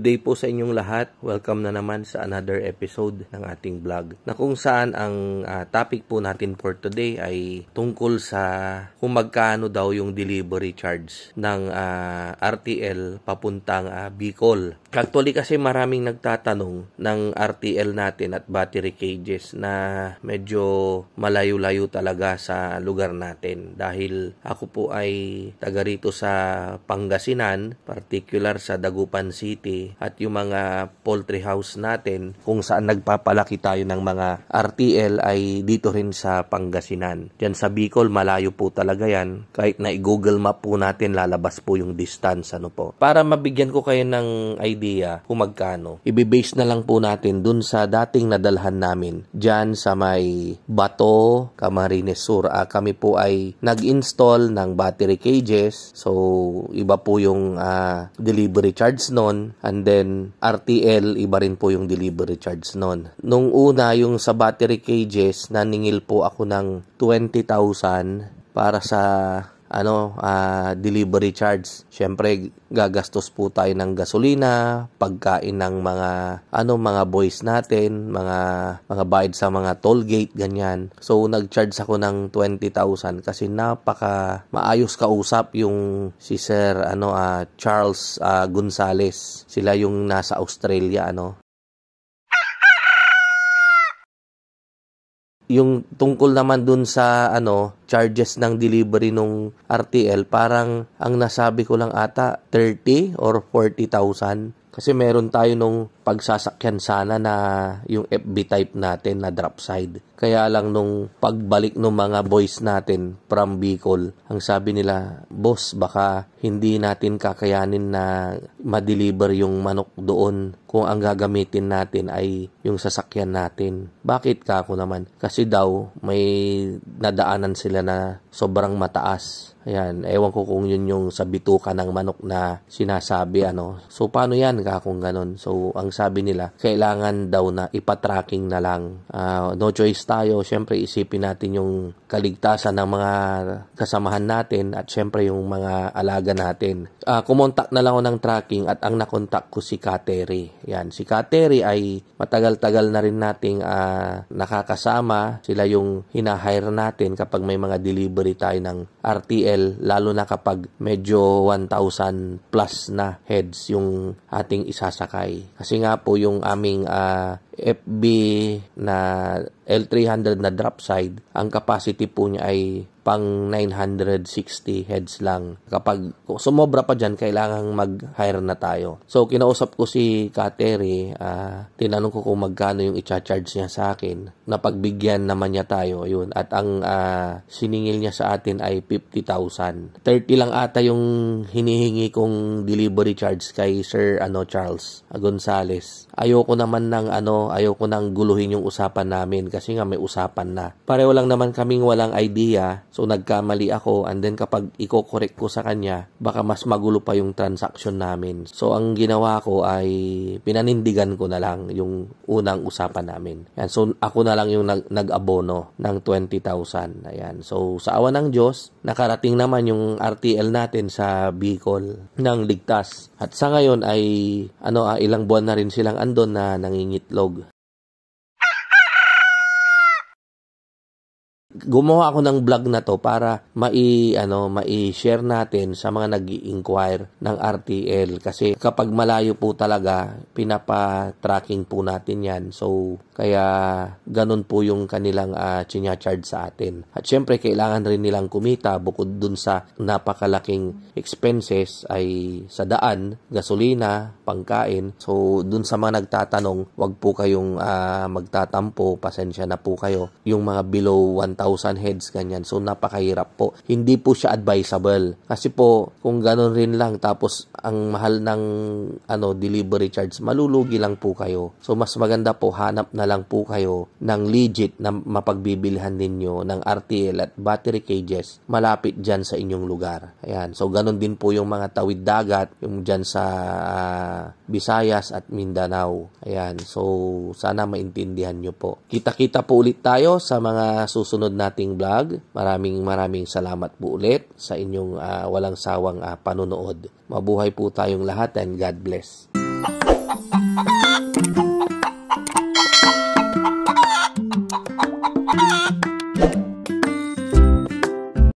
Good day po sa inyong lahat. Welcome na naman sa another episode ng ating vlog, na kung saan ang topic po natin for today ay tungkol sa kung magkano daw yung delivery charge ng RTL papuntang Bicol. Actually kasi maraming nagtatanong ng RTL natin at battery cages na medyo malayo-layo talaga sa lugar natin. Dahil ako po ay taga rito sa Pangasinan, particular sa Dagupan City, at yung mga poultry house natin kung saan nagpapalaki tayo ng mga RTL ay dito rin sa Pangasinan. Diyan sa Bicol, malayo po talaga yan. Kahit na i-Google map po natin, lalabas po yung distance. Para mabigyan ko kayo ng idea kung magkano, ibibase na lang po natin dun sa dating nadalhan namin diyan sa may Bato, Camarines Sur. Kami po ay nag-install ng battery cages. So, iba po yung delivery charge nun. And then, RTL, iba rin po yung delivery charge nun. Nung una, yung sa battery cages, naningil po ako ng 20,000 para sa delivery charge. Syempre, gagastos po tayo ng gasolina, pagkain ng mga boys natin, mga bayad sa mga toll gate, ganyan. So, nag-charge ako ng 20,000 kasi napaka maayos kausap yung si Sir Charles Gonzales. Sila yung nasa Australia, Yung tungkol naman dun sa charges ng delivery nung RTL, parang ang nasabi ko lang ata 30 or 40,000. Kasi meron tayo nung pagsasakyan sana na yung FB type natin na drop side. Kaya lang nung pagbalik ng mga boys natin from Bicol, ang sabi nila, boss, baka hindi natin kakayanin na ma-deliver yung manok doon kung ang gagamitin natin ay yung sasakyan natin. Bakit ka ako naman? Kasi daw may nadaanan sila na sobrang mataas. Ayan, ewan ko kung yun yung sa bituka ng manok na sinasabi, So, paano yan kung ganon? So, ang sabi nila, kailangan daw na ipatracking na lang. No choice tayo. Siyempre, isipin natin yung kaligtasan ng mga kasamahan natin at siyempre yung mga alaga natin. Kumontak na lang ako ng tracking at ang nakontak ko si Kateri. Yan, si Kateri ay matagal-tagal na rin nating nakakasama. Sila yung hinahire natin kapag may mga delivery tayo ng RTL, lalo na kapag medyo 1,000 plus na heads yung ating isasakay. Kasi nga po yung aming FB na L300 na drop side, ang capacity po niya ay pang 960 heads lang. Kapag sumobra pa dyan, kailangang mag-hire na tayo. So, kinausap ko si Kateri, tinanong ko kung magkano yung i-charge niya sa akin. Napagbigyan naman niya tayo, yun. At ang siningil niya sa atin ay 50,000. 30 lang ata yung hinihingi kong delivery charge kay Sir Charles Gonzales. Ayoko naman ayoko nang guluhin yung usapan namin kasi nga may usapan na. Pareho lang naman kaming walang idea. So, nagkamali ako, and then kapag i-correct ko sa kanya, baka mas magulo pa yung transaction namin. So, ang ginawa ko ay pinanindigan ko na lang yung unang usapan namin. Yan. So, ako na lang yung nag-abono ng 20,000. Ayan. So, sa awa ng Diyos, nakarating naman yung RTL natin sa Bicol ng ligtas. At sa ngayon ay ilang buwan na rin silang andon na nangingitlog. Gumawa ako ng vlog na to para mai-share natin sa mga nag-i-inquire ng RTL. Kasi kapag malayo po talaga, pinapa-tracking po natin yan. So, kaya ganun po yung kanilang chinya-charge sa atin. At syempre, kailangan rin nilang kumita bukod dun sa napakalaking expenses ay sa daan, gasolina, pangkain. So, dun sa mga nagtatanong, wag po kayong magtatampo, pasensya na po kayo. Yung mga below 1,000 heads, ganyan. So, napakahirap po. Hindi po siya advisable. Kasi po, kung ganun rin lang, tapos ang mahal ng delivery charge, malulugi lang po kayo. So, mas maganda po, hanap na lang po kayo ng legit na mapagbibilihan ninyo ng RTL at battery cages malapit dyan sa inyong lugar. Ayan. So, ganun din po yung mga tawid dagat, yung dyan sa Visayas at Mindanao. Ayan. So, sana maintindihan nyo po. Kita-kita po ulit tayo sa mga susunod nating vlog. Maraming salamat po ulit sa inyong walang sawang panunood. Mabuhay po tayong lahat and God bless.